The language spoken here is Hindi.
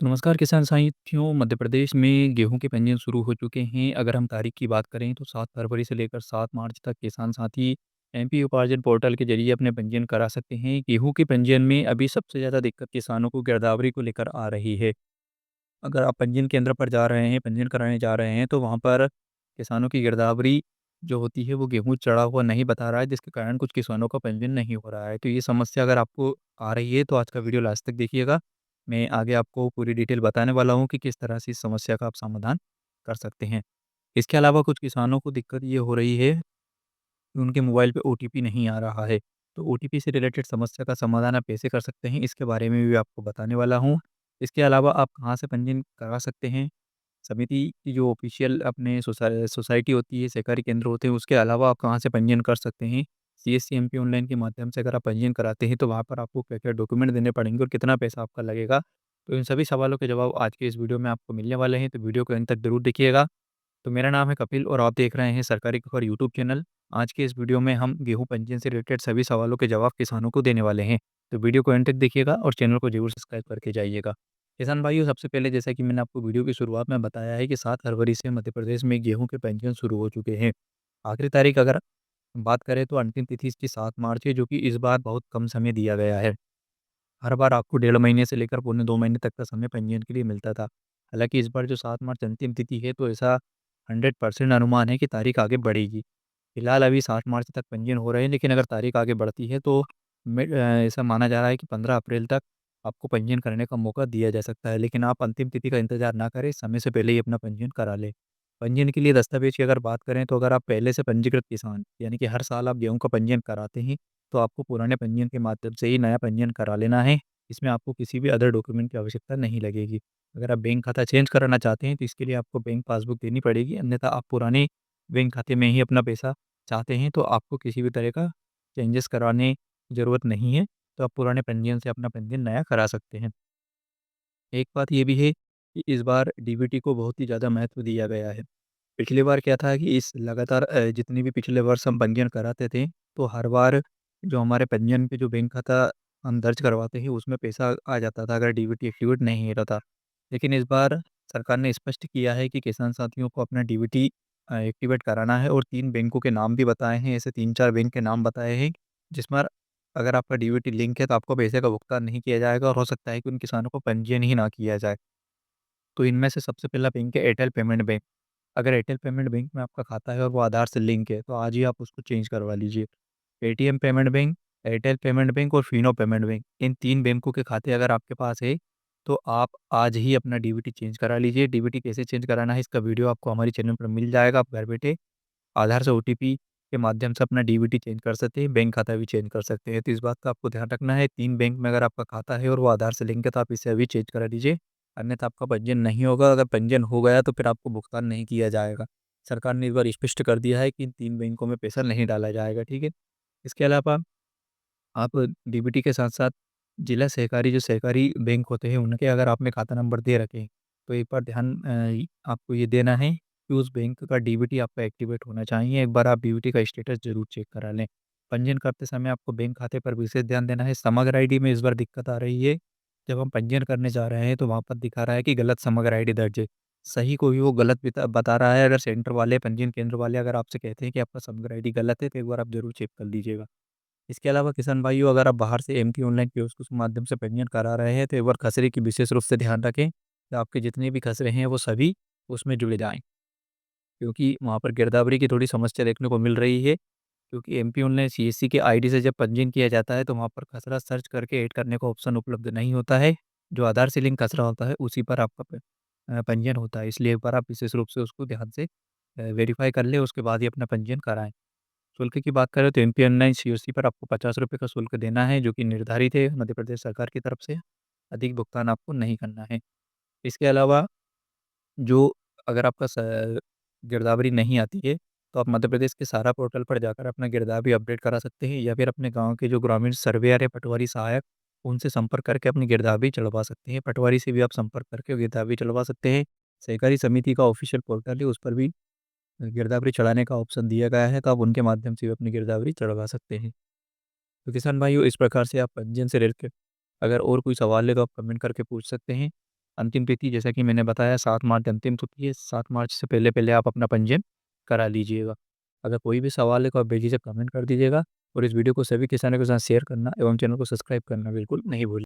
तो नमस्कार किसान साथियों, मध्य प्रदेश में गेहूं के पंजीयन शुरू हो चुके हैं। अगर हम तारीख की बात करें तो 7 फरवरी से लेकर 7 मार्च तक किसान साथी एमपी उपार्जन पोर्टल के जरिए अपने पंजीयन करा सकते हैं। गेहूं के पंजीयन में अभी सबसे ज़्यादा दिक्कत किसानों को गिरदावरी को लेकर आ रही है। अगर आप पंजीयन केंद्र पर जा रहे हैं, पंजीयन कराने जा रहे हैं, तो वहाँ पर किसानों की गिरदावरी जो होती है वो गेहूँ चढ़ा हुआ नहीं बता रहा है, जिसके कारण कुछ किसानों का पंजीयन नहीं हो रहा है। तो ये समस्या अगर आपको आ रही है तो आज का वीडियो लास्ट तक देखिएगा। मैं आगे आपको पूरी डिटेल बताने वाला हूँ कि किस तरह से इस समस्या का आप समाधान कर सकते हैं। इसके अलावा कुछ किसानों को दिक्कत ये हो रही है उनके मोबाइल पे ओटीपी नहीं आ रहा है। तो ओटीपी से रिलेटेड समस्या का समाधान आप कैसे कर सकते हैं, इसके बारे में भी आपको बताने वाला हूँ। इसके अलावा आप कहाँ से पंजीयन करा सकते हैं, समिति की जो ऑफ़िशियल अपने सोसाइटी होती है, सहकारी केंद्र होते हैं, उसके अलावा आप कहाँ से पंजीयन कर सकते हैं। सीएससी एमपी ऑनलाइन के माध्यम से अगर आप पंजीयन कराते हैं, तो वहाँ पर आपको क्या-क्या डॉक्यूमेंट देने पड़ेंगे और कितना पैसा आपका लगेगा। तो इन सभी सवालों के जवाब आज के इस वीडियो में आपको मिलने वाले हैं, तो वीडियो को अंत तक ज़रूर देखिएगा। तो मेरा नाम है कपिल और आप देख रहे हैं सरकारी खबर यूट्यूब चैनल। आज के इस वीडियो में हम गेहूँ पंजीयन से रिलेटेड सभी सवालों के जवाब किसानों को देने वाले हैं। तो वीडियो को एंड तक देखिएगा और चैनल को ज़रूर सब्सक्राइब करके जाइएगा। किसान भाइयों, सबसे पहले जैसा कि मैंने आपको वीडियो की शुरुआत में बताया है कि 7 फरवरी से मध्य प्रदेश में गेहूँ के पंजीयन शुरू हो चुके हैं। आखिरी तारीख अगर बात करें तो अंतिम तिथि इसकी 7 मार्च है, जो कि इस बार बहुत कम समय दिया गया है। हर बार आपको डेढ़ महीने से लेकर पौने 2 महीने तक का समय पंजीयन के लिए मिलता था। हालाँकि इस बार जो 7 मार्च अंतिम तिथि है, तो ऐसा 100% अनुमान है कि तारीख आगे बढ़ेगी। फिलहाल अभी 7 मार्च तक पंजीयन हो रहे हैं, लेकिन अगर तारीख आगे बढ़ती है तो ऐसा माना जा रहा है कि 15 अप्रैल तक आपको पंजीयन करने का मौका दिया जा सकता है। लेकिन आप अंतिम तिथि का इंतज़ार ना करें, समय से पहले ही अपना पंजीयन करा लें। पंजीयन के लिए दस्तावेज़ की अगर बात करें, तो अगर आप पहले से पंजीकृत किसान, यानी कि हर साल आप गेहूँ का पंजीयन कराते हैं, तो आपको पुराने पंजीयन के माध्यम से ही नया पंजीयन करा लेना है। इसमें आपको किसी भी अदर डॉक्यूमेंट की आवश्यकता नहीं लगेगी। अगर आप बैंक खाता चेंज कराना चाहते हैं, तो इसके लिए आपको बैंक पासबुक देनी पड़ेगी, अन्यथा आप पुराने बैंक खाते में ही अपना पैसा चाहते हैं, तो आपको किसी भी तरह का चेंजेस कराने की ज़रूरत नहीं है। तो आप पुराने पंजीयन से अपना पंजीयन नया करा सकते हैं। एक बात ये भी है कि इस बार डीबीटी को बहुत ही ज़्यादा महत्व दिया गया है। पिछली बार क्या था कि इस लगातार जितनी भी पिछले वर्ष हम पंजीयन कराते थे, तो हर बार जो हमारे पंजीयन पे जो बैंक खाता हम दर्ज करवाते हैं, उसमें पैसा आ जाता था अगर डीबीटी एक्टिवेट नहीं रहता था। लेकिन इस बार सरकार ने स्पष्ट किया है कि किसान साथियों को अपना डीबीटी एक्टिवेट कराना है और 3 बैंकों के नाम भी बताए हैं, ऐसे 3-4 बैंक के नाम बताए हैं, जिसमें अगर आपका डीबीटी लिंक है, तो आपको पैसे का भुगतान नहीं किया जाएगा और हो सकता है कि उन किसानों को पंजीयन ही ना किया जाए। तो इनमें से सबसे पहला बैंक है एयरटेल पेमेंट बैंक। अगर एयरटेल पेमेंट बैंक में आपका खाता है और वो आधार से लिंक है, तो आज ही आप उसको चेंज करवा लीजिए। Paytm payment bank, Airtel payment bank और फिनो पेमेंट बैंक, इन 3 बैंकों के खाते अगर आपके पास है, तो आप आज ही अपना डीबीटी चेंज करा लीजिए। डीबीटी कैसे चेंज कराना है, इसका वीडियो आपको हमारे चैनल पर मिल जाएगा। आप घर बैठे आधार से ओटीपी के माध्यम से अपना डीबीटी चेंज कर सकते हैं, बैंक खाता भी चेंज कर सकते हैं। तो इस बात का आपको ध्यान रखना है, 3 बैंक में अगर आपका खाता है और वो आधार से लिंक है, तो आप इसे अभी चेंज करा लीजिए, अन्यथा आपका पंजीयन नहीं होगा। अगर पंजीयन हो गया तो फिर आपको भुगतान नहीं किया जाएगा। सरकार ने इस बार स्पष्ट कर दिया है कि इन 3 बैंकों में पैसा नहीं डाला जाएगा, ठीक है? इसके अलावा आप डीबीटी के साथ-साथ जिला सहकारी जो सहकारी बैंक होते हैं, उनके अगर आपने खाता नंबर दे रखे हैं, तो एक बार ध्यान आपको ये देना है कि उस बैंक का डीबीटी आपका एक्टिवेट होना चाहिए। एक बार आप डीबीटी का स्टेटस ज़रूर चेक करा लें। पंजीयन करते समय आपको बैंक खाते पर विशेष ध्यान देना है। समग्र आईडी में इस बार दिक्कत आ रही है। जब हम पंजीयन करने जा रहे हैं, तो वहाँ पर दिखा रहा है कि गलत समग्र आईडी दर्ज है। सही को भी वो गलत बता रहा है। अगर सेंटर वाले, पंजीयन केंद्र वाले अगर आपसे कहते हैं कि आपका समग्र आईडी गलत है, तो एक बार आप ज़रूर चेक कर लीजिएगा। इसके अलावा किसान भाइयों, अगर आप बाहर से एमपी ऑनलाइन कियोस्क के माध्यम से पंजीयन करा रहे हैं, तो एक बार खसरे की विशेष रूप से ध्यान रखें कि आपके जितने भी खसरे हैं वो सभी उसमें जुड़ जाएँ। क्योंकि वहाँ पर गिरदावरी की थोड़ी समस्या देखने को मिल रही है, क्योंकि एमपी ऑनलाइन सीएससी के आईडी से जब पंजीयन किया जाता है, तो वहाँ पर खसरा सर्च करके ऐड करने का ऑप्शन उपलब्ध नहीं होता है। जो आधार से लिंक खसरा होता है, उसी पर आपका पंजीयन होता है। इसलिए एक बार आप विशेष रूप से उसको ध्यान से वेरीफ़ाई कर लें, उसके बाद ही अपना पंजीयन कराएँ। शुल्क की बात करें तो एमपी ऑनलाइन सीओसी पर आपको ₹50 का शुल्क देना है, जो कि निर्धारित है मध्य प्रदेश सरकार की तरफ से। अधिक भुगतान आपको नहीं करना है। इसके अलावा जो अगर आपका गिरदावरी नहीं आती है, तो आप मध्य प्रदेश के सारा पोर्टल पर जाकर अपना गिरदावरी अपडेट करा सकते हैं, या फिर अपने गाँव के जो ग्रामीण सर्वेयर या पटवारी सहायक, उनसे संपर्क करके अपनी गिरदावरी चढ़वा सकते हैं। पटवारी से भी आप संपर्क करके गिरदावरी चढ़वा सकते हैं। सहकारी समिति का ऑफ़िशियल पोर्टल है, उस पर भी गिरदावरी चढ़ाने का ऑप्शन दिया गया है, तो आप उनके माध्यम से भी अपनी गिरदावरी चढ़वा सकते हैं। तो किसान भाइयों, इस प्रकार से आप पंजीयन से रिलेटेड अगर और कोई सवाल है, तो आप कमेंट करके पूछ सकते हैं। अंतिम तिथि जैसा कि मैंने बताया 7 मार्च अंतिम तिथि है, 7 मार्च से पहले-पहले आप अपना पंजीयन करा लीजिएगा। अगर कोई भी सवाल है तो आप बेझिझक कमेंट कर दीजिएगा और इस वीडियो को सभी किसानों के साथ शेयर करना एवं चैनल को सब्सक्राइब करना बिल्कुल नहीं भूलें।